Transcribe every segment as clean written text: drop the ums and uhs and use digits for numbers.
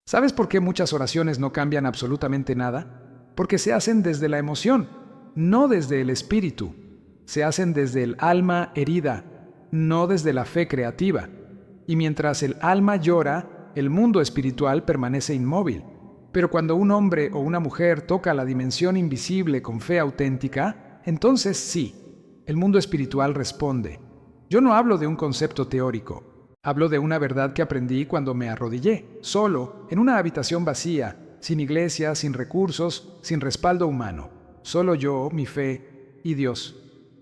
¿Sabes por qué muchas oraciones no cambian absolutamente nada? Porque se hacen desde la emoción, no desde el espíritu. Se hacen desde el alma herida, no desde la fe creativa. Y mientras el alma llora, el mundo espiritual permanece inmóvil. Pero cuando un hombre o una mujer toca la dimensión invisible con fe auténtica, entonces sí, el mundo espiritual responde. Yo no hablo de un concepto teórico. Hablo de una verdad que aprendí cuando me arrodillé, solo, en una habitación vacía, sin iglesia, sin recursos, sin respaldo humano. Solo yo, mi fe y Dios.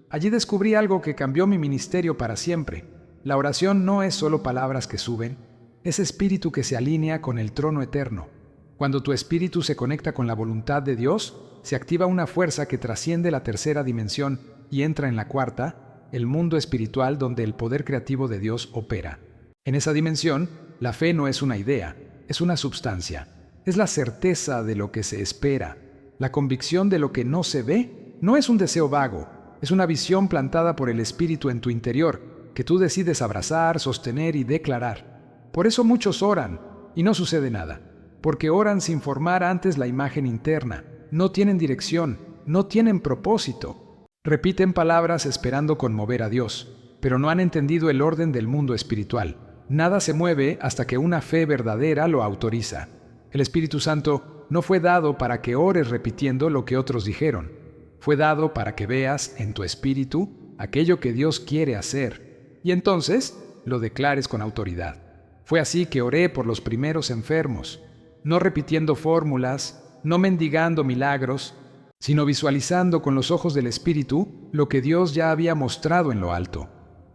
Allí descubrí algo que cambió mi ministerio para siempre. La oración no es solo palabras que suben, es espíritu que se alinea con el trono eterno. Cuando tu espíritu se conecta con la voluntad de Dios, se activa una fuerza que trasciende la tercera dimensión y entra en la cuarta, el mundo espiritual donde el poder creativo de Dios opera. En esa dimensión, la fe no es una idea, es una substancia. Es la certeza de lo que se espera. La convicción de lo que no se ve no es un deseo vago, es una visión plantada por el Espíritu en tu interior, que tú decides abrazar, sostener y declarar. Por eso muchos oran y no sucede nada, porque oran sin formar antes la imagen interna, no tienen dirección, no tienen propósito. Repiten palabras esperando conmover a Dios, pero no han entendido el orden del mundo espiritual. Nada se mueve hasta que una fe verdadera lo autoriza. El Espíritu Santo no fue dado para que ores repitiendo lo que otros dijeron. Fue dado para que veas en tu espíritu aquello que Dios quiere hacer, y entonces lo declares con autoridad. Fue así que oré por los primeros enfermos, no repitiendo fórmulas, no mendigando milagros, sino visualizando con los ojos del Espíritu lo que Dios ya había mostrado en lo alto.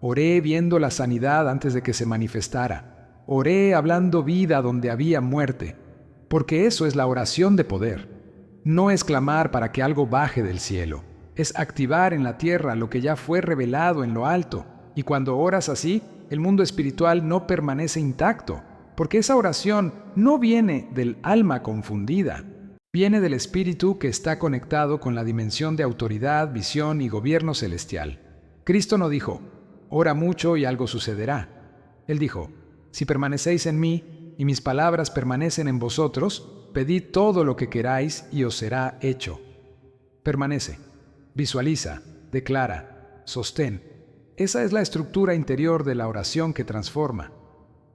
Oré viendo la sanidad antes de que se manifestara. Oré hablando vida donde había muerte, porque eso es la oración de poder. No es clamar para que algo baje del cielo, es activar en la tierra lo que ya fue revelado en lo alto, y cuando oras así, el mundo espiritual no permanece intacto, porque esa oración no viene del alma confundida, viene del espíritu que está conectado con la dimensión de autoridad, visión y gobierno celestial. Cristo no dijo, ora mucho y algo sucederá. Él dijo, si permanecéis en mí y mis palabras permanecen en vosotros, pedid todo lo que queráis y os será hecho. Permanece, visualiza, declara, sostén. Esa es la estructura interior de la oración que transforma.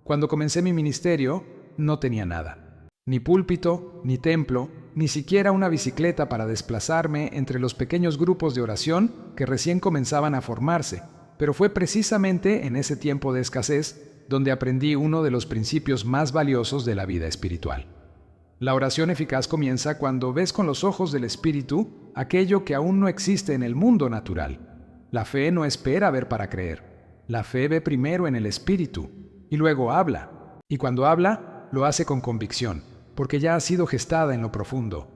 Cuando comencé mi ministerio, no tenía nada. Ni púlpito, ni templo, ni siquiera una bicicleta para desplazarme entre los pequeños grupos de oración que recién comenzaban a formarse. Pero fue precisamente en ese tiempo de escasez donde aprendí uno de los principios más valiosos de la vida espiritual. La oración eficaz comienza cuando ves con los ojos del Espíritu aquello que aún no existe en el mundo natural. La fe no espera ver para creer. La fe ve primero en el Espíritu y luego habla. Y cuando habla, lo hace con convicción, porque ya ha sido gestada en lo profundo.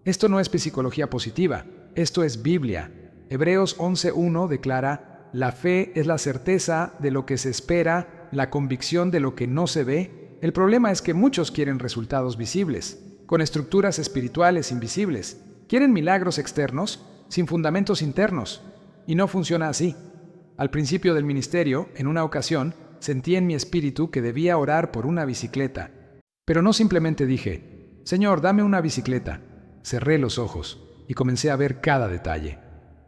Esto no es psicología positiva, esto es Biblia. Hebreos 11:1 declara, la fe es la certeza de lo que se espera, la convicción de lo que no se ve. El problema es que muchos quieren resultados visibles, con estructuras espirituales invisibles. Quieren milagros externos, sin fundamentos internos. Y no funciona así. Al principio del ministerio, en una ocasión, sentí en mi espíritu que debía orar por una bicicleta. Pero no simplemente dije, Señor, dame una bicicleta. Cerré los ojos y comencé a ver cada detalle.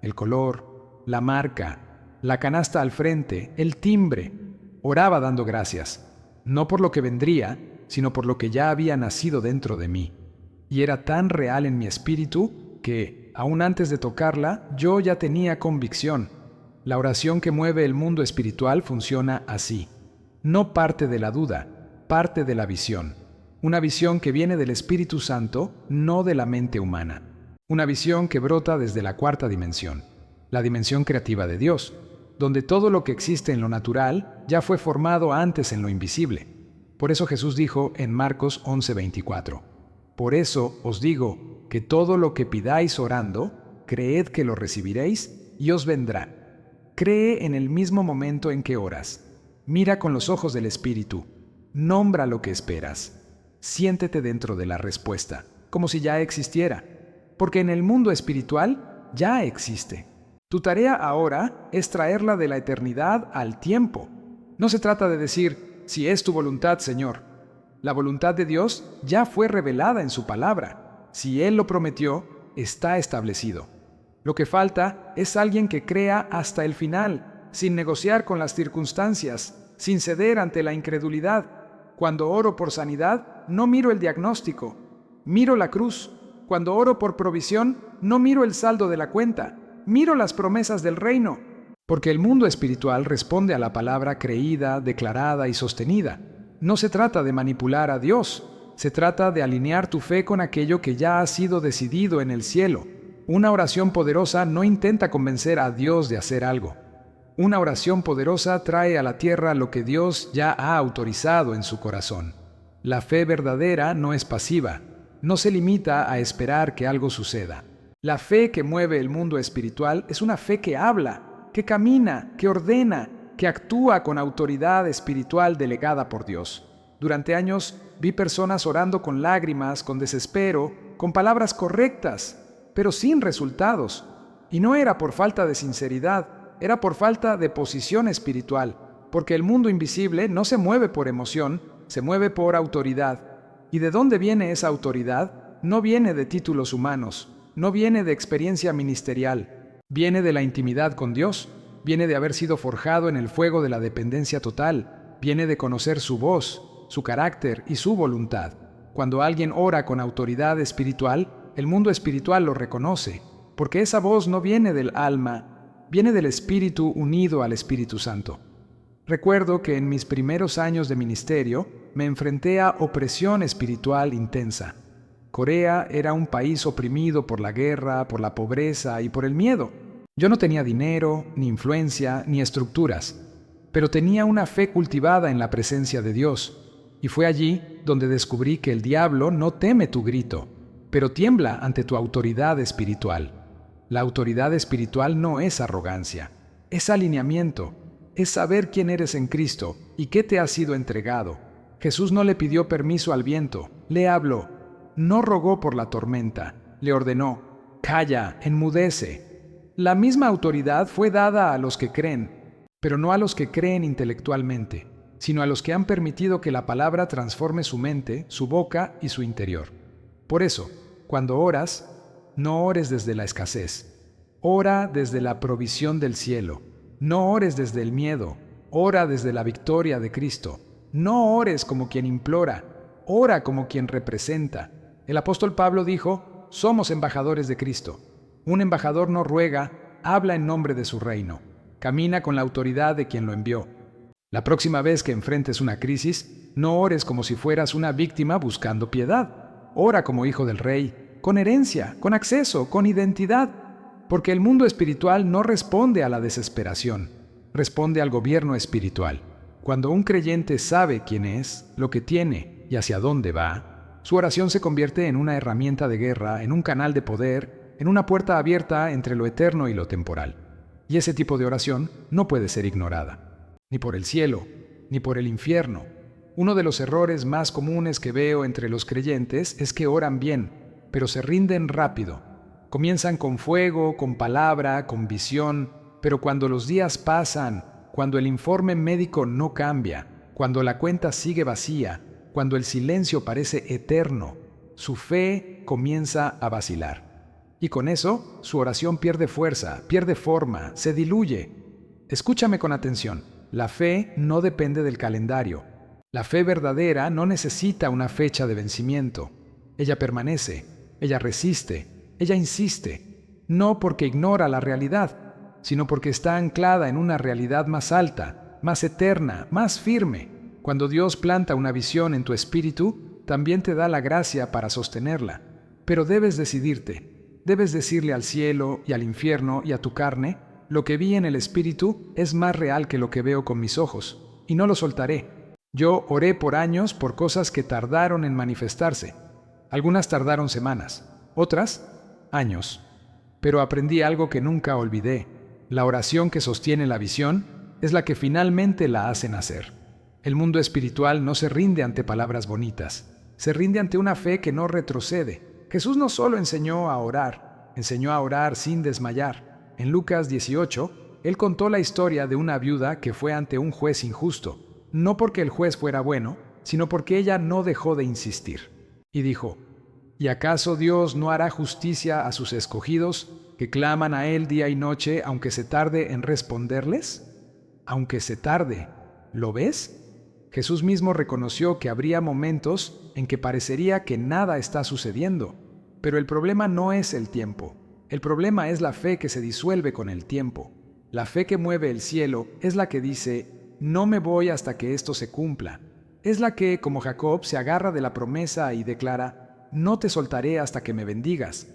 El color, la marca, la canasta al frente, el timbre. Oraba dando gracias, no por lo que vendría, sino por lo que ya había nacido dentro de mí. Y era tan real en mi espíritu que, aún antes de tocarla, yo ya tenía convicción. La oración que mueve el mundo espiritual funciona así. No parte de la duda, parte de la visión. Una visión que viene del Espíritu Santo, no de la mente humana. Una visión que brota desde la cuarta dimensión, la dimensión creativa de Dios, donde todo lo que existe en lo natural ya fue formado antes en lo invisible. Por eso Jesús dijo en Marcos 11:24, por eso os digo que todo lo que pidáis orando, creed que lo recibiréis y os vendrá. Cree en el mismo momento en que oras. Mira con los ojos del Espíritu. Nombra lo que esperas. Siéntete dentro de la respuesta, como si ya existiera, porque en el mundo espiritual ya existe. Tu tarea ahora es traerla de la eternidad al tiempo. No se trata de decir, si es tu voluntad, Señor. La voluntad de Dios ya fue revelada en su palabra. Si Él lo prometió, está establecido. Lo que falta es alguien que crea hasta el final, sin negociar con las circunstancias, sin ceder ante la incredulidad. Cuando oro por sanidad, no miro el diagnóstico, miro la cruz. Cuando oro por provisión, no miro el saldo de la cuenta, miro las promesas del reino. Porque el mundo espiritual responde a la palabra creída, declarada y sostenida. No se trata de manipular a Dios, se trata de alinear tu fe con aquello que ya ha sido decidido en el cielo. Una oración poderosa no intenta convencer a Dios de hacer algo. Una oración poderosa trae a la tierra lo que Dios ya ha autorizado en su corazón. La fe verdadera no es pasiva, no se limita a esperar que algo suceda. La fe que mueve el mundo espiritual es una fe que habla, que camina, que ordena, que actúa con autoridad espiritual delegada por Dios. Durante años vi personas orando con lágrimas, con desespero, con palabras correctas, pero sin resultados. Y no era por falta de sinceridad, era por falta de posición espiritual, porque el mundo invisible no se mueve por emoción, se mueve por autoridad. ¿Y de dónde viene esa autoridad? No viene de títulos humanos, no viene de experiencia ministerial, viene de la intimidad con Dios, viene de haber sido forjado en el fuego de la dependencia total, viene de conocer su voz, su carácter y su voluntad. Cuando alguien ora con autoridad espiritual, el mundo espiritual lo reconoce, porque esa voz no viene del alma, viene del Espíritu unido al Espíritu Santo. Recuerdo que en mis primeros años de ministerio me enfrenté a opresión espiritual intensa. Corea era un país oprimido por la guerra, por la pobreza y por el miedo. Yo no tenía dinero, ni influencia, ni estructuras, pero tenía una fe cultivada en la presencia de Dios, y fue allí donde descubrí que el diablo no teme tu grito, pero tiembla ante tu autoridad espiritual. La autoridad espiritual no es arrogancia, es alineamiento, es saber quién eres en Cristo y qué te ha sido entregado. Jesús no le pidió permiso al viento, le habló, no rogó por la tormenta, le ordenó, calla, enmudece. La misma autoridad fue dada a los que creen, pero no a los que creen intelectualmente, sino a los que han permitido que la palabra transforme su mente, su boca y su interior. Por eso, cuando oras, no ores desde la escasez, ora desde la provisión del cielo. No ores desde el miedo, ora desde la victoria de Cristo. No ores como quien implora, ora como quien representa. El apóstol Pablo dijo, somos embajadores de Cristo. Un embajador no ruega, habla en nombre de su reino. Camina con la autoridad de quien lo envió. La próxima vez que enfrentes una crisis, no ores como si fueras una víctima buscando piedad. Ora como hijo del rey, con herencia, con acceso, con identidad. Porque el mundo espiritual no responde a la desesperación, responde al gobierno espiritual. Cuando un creyente sabe quién es, lo que tiene y hacia dónde va, su oración se convierte en una herramienta de guerra, en un canal de poder, en una puerta abierta entre lo eterno y lo temporal. Y ese tipo de oración no puede ser ignorada, ni por el cielo, ni por el infierno. Uno de los errores más comunes que veo entre los creyentes es que oran bien, pero se rinden rápido. Comienzan con fuego, con palabra, con visión, pero cuando los días pasan, cuando el informe médico no cambia, cuando la cuenta sigue vacía, cuando el silencio parece eterno, su fe comienza a vacilar. Y con eso, su oración pierde fuerza, pierde forma, se diluye. Escúchame con atención. La fe no depende del calendario. La fe verdadera no necesita una fecha de vencimiento. Ella permanece, ella resiste. Ella insiste, no porque ignora la realidad, sino porque está anclada en una realidad más alta, más eterna, más firme. Cuando Dios planta una visión en tu espíritu, también te da la gracia para sostenerla. Pero debes decidirte, debes decirle al cielo y al infierno y a tu carne, lo que vi en el espíritu es más real que lo que veo con mis ojos, y no lo soltaré. Yo oré por años por cosas que tardaron en manifestarse. Algunas tardaron semanas, otras años. Pero aprendí algo que nunca olvidé. La oración que sostiene la visión es la que finalmente la hace nacer. El mundo espiritual no se rinde ante palabras bonitas, se rinde ante una fe que no retrocede. Jesús no solo enseñó a orar sin desmayar. En Lucas 18, Él contó la historia de una viuda que fue ante un juez injusto, no porque el juez fuera bueno, sino porque ella no dejó de insistir. Y dijo, ¿y acaso Dios no hará justicia a sus escogidos, que claman a Él día y noche, aunque se tarde en responderles? Aunque se tarde, ¿lo ves? Jesús mismo reconoció que habría momentos en que parecería que nada está sucediendo, pero el problema no es el tiempo. El problema es la fe que se disuelve con el tiempo. La fe que mueve el cielo es la que dice, no me voy hasta que esto se cumpla. Es la que, como Jacob, se agarra de la promesa y declara, no te soltaré hasta que me bendigas.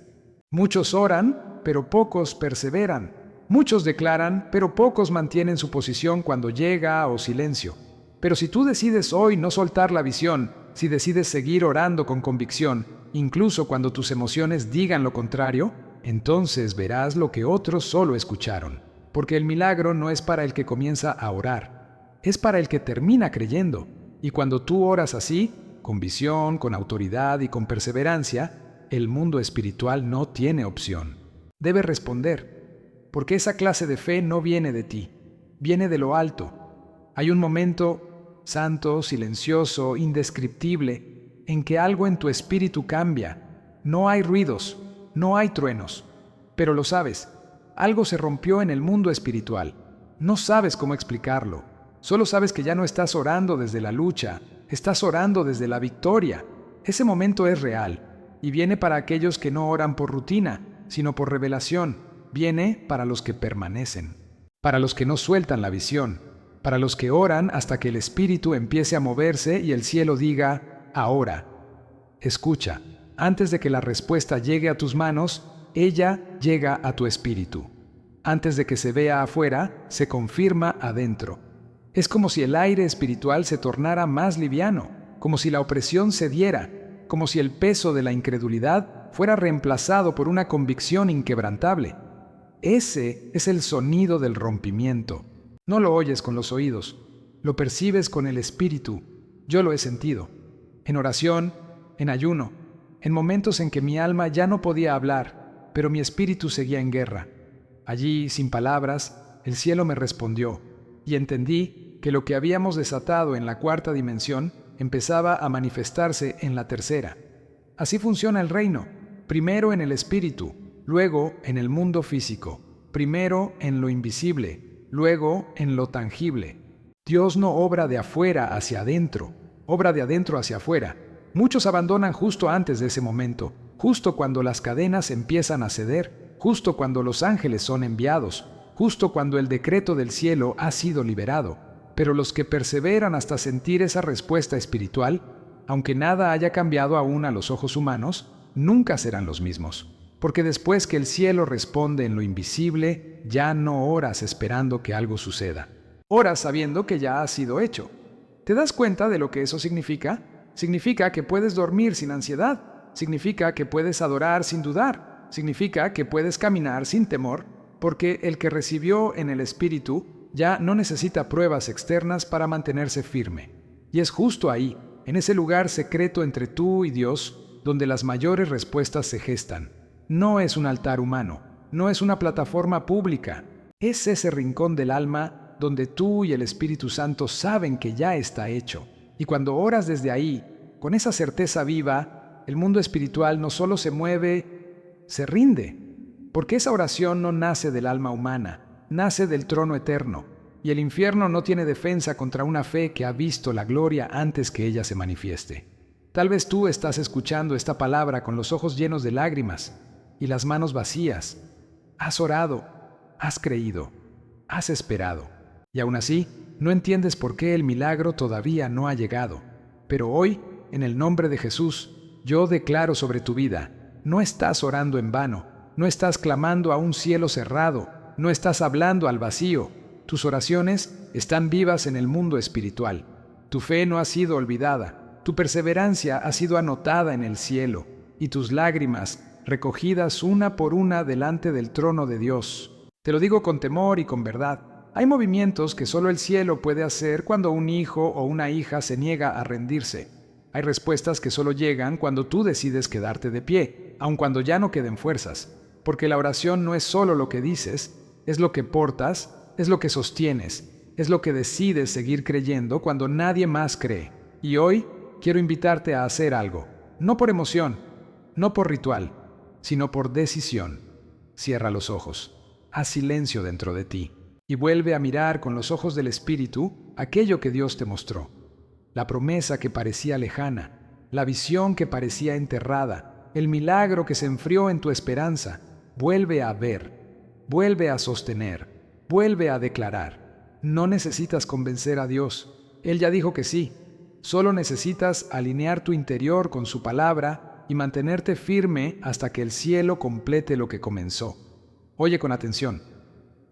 Muchos oran, pero pocos perseveran. Muchos declaran, pero pocos mantienen su posición cuando llega o silencio. Pero si tú decides hoy no soltar la visión, si decides seguir orando con convicción, incluso cuando tus emociones digan lo contrario, entonces verás lo que otros solo escucharon. Porque el milagro no es para el que comienza a orar, es para el que termina creyendo. Y cuando tú oras así, con visión, con autoridad y con perseverancia, el mundo espiritual no tiene opción. Debe responder, porque esa clase de fe no viene de ti, viene de lo alto. Hay un momento santo, silencioso, indescriptible, en que algo en tu espíritu cambia. No hay ruidos, no hay truenos, pero lo sabes, algo se rompió en el mundo espiritual. No sabes cómo explicarlo, solo sabes que ya no estás orando desde la lucha, estás orando desde la victoria. Ese momento es real, y viene para aquellos que no oran por rutina, sino por revelación. Viene para los que permanecen, para los que no sueltan la visión, para los que oran hasta que el espíritu empiece a moverse y el cielo diga, ahora. Escucha, antes de que la respuesta llegue a tus manos, ella llega a tu espíritu. Antes de que se vea afuera, se confirma adentro. Es como si el aire espiritual se tornara más liviano, como si la opresión cediera, como si el peso de la incredulidad fuera reemplazado por una convicción inquebrantable. Ese es el sonido del rompimiento. No lo oyes con los oídos, lo percibes con el espíritu. Yo lo he sentido. En oración, en ayuno, en momentos en que mi alma ya no podía hablar, pero mi espíritu seguía en guerra. Allí, sin palabras, el cielo me respondió, y entendí que lo que habíamos desatado en la cuarta dimensión empezaba a manifestarse en la tercera. Así funciona el reino, primero en el espíritu, luego en el mundo físico, primero en lo invisible, luego en lo tangible. Dios no obra de afuera hacia adentro, obra de adentro hacia afuera. Muchos abandonan justo antes de ese momento, justo cuando las cadenas empiezan a ceder, justo cuando los ángeles son enviados, justo cuando el decreto del cielo ha sido liberado. Pero los que perseveran hasta sentir esa respuesta espiritual, aunque nada haya cambiado aún a los ojos humanos, nunca serán los mismos. Porque después que el cielo responde en lo invisible, ya no oras esperando que algo suceda. Oras sabiendo que ya ha sido hecho. ¿Te das cuenta de lo que eso significa? Significa que puedes dormir sin ansiedad. Significa que puedes adorar sin dudar. Significa que puedes caminar sin temor, porque el que recibió en el Espíritu ya no necesita pruebas externas para mantenerse firme. Y es justo ahí, en ese lugar secreto entre tú y Dios, donde las mayores respuestas se gestan. No es un altar humano, no es una plataforma pública. Es ese rincón del alma donde tú y el Espíritu Santo saben que ya está hecho. Y cuando oras desde ahí, con esa certeza viva, el mundo espiritual no solo se mueve, se rinde. Porque esa oración no nace del alma humana, nace del trono eterno. Y el infierno no tiene defensa contra una fe que ha visto la gloria antes que ella se manifieste. Tal vez tú estás escuchando esta palabra con los ojos llenos de lágrimas y las manos vacías. Has orado, has creído, has esperado. Y aún así, no entiendes por qué el milagro todavía no ha llegado. Pero hoy, en el nombre de Jesús, yo declaro sobre tu vida, no estás orando en vano, no estás clamando a un cielo cerrado, no estás hablando al vacío. Tus oraciones están vivas en el mundo espiritual. Tu fe no ha sido olvidada, tu perseverancia ha sido anotada en el cielo, y tus lágrimas recogidas una por una delante del trono de Dios. Te lo digo con temor y con verdad. Hay movimientos que solo el cielo puede hacer cuando un hijo o una hija se niega a rendirse. Hay respuestas que solo llegan cuando tú decides quedarte de pie, aun cuando ya no queden fuerzas. Porque la oración no es solo lo que dices, es lo que portas, es lo que sostienes, es lo que decides seguir creyendo cuando nadie más cree. Y hoy quiero invitarte a hacer algo, no por emoción, no por ritual, sino por decisión. Cierra los ojos, haz silencio dentro de ti y vuelve a mirar con los ojos del Espíritu aquello que Dios te mostró. La promesa que parecía lejana, la visión que parecía enterrada, el milagro que se enfrió en tu esperanza. Vuelve a ver, vuelve a sostener, vuelve a declarar. No necesitas convencer a Dios. Él ya dijo que sí. Solo necesitas alinear tu interior con su palabra y mantenerte firme hasta que el cielo complete lo que comenzó. Oye con atención.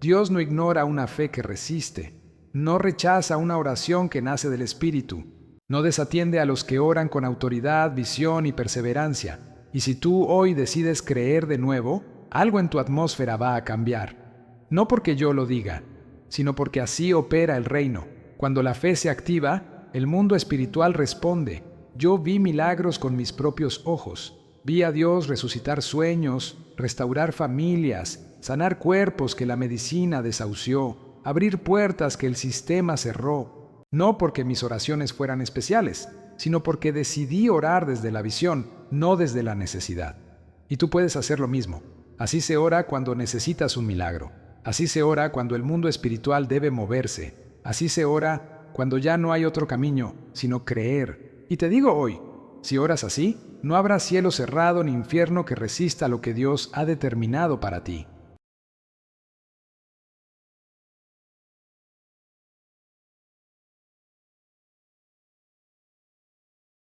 Dios no ignora una fe que resiste. No rechaza una oración que nace del Espíritu. No desatiende a los que oran con autoridad, visión y perseverancia. Y si tú hoy decides creer de nuevo, algo en tu atmósfera va a cambiar. No porque yo lo diga, sino porque así opera el reino. Cuando la fe se activa, el mundo espiritual responde. Yo vi milagros con mis propios ojos. Vi a Dios resucitar sueños, restaurar familias, sanar cuerpos que la medicina desahució, abrir puertas que el sistema cerró. No porque mis oraciones fueran especiales, sino porque decidí orar desde la visión, no desde la necesidad. Y tú puedes hacer lo mismo. Así se ora cuando necesitas un milagro. Así se ora cuando el mundo espiritual debe moverse. Así se ora cuando ya no hay otro camino, sino creer. Y te digo hoy, si oras así, no habrá cielo cerrado ni infierno que resista lo que Dios ha determinado para ti.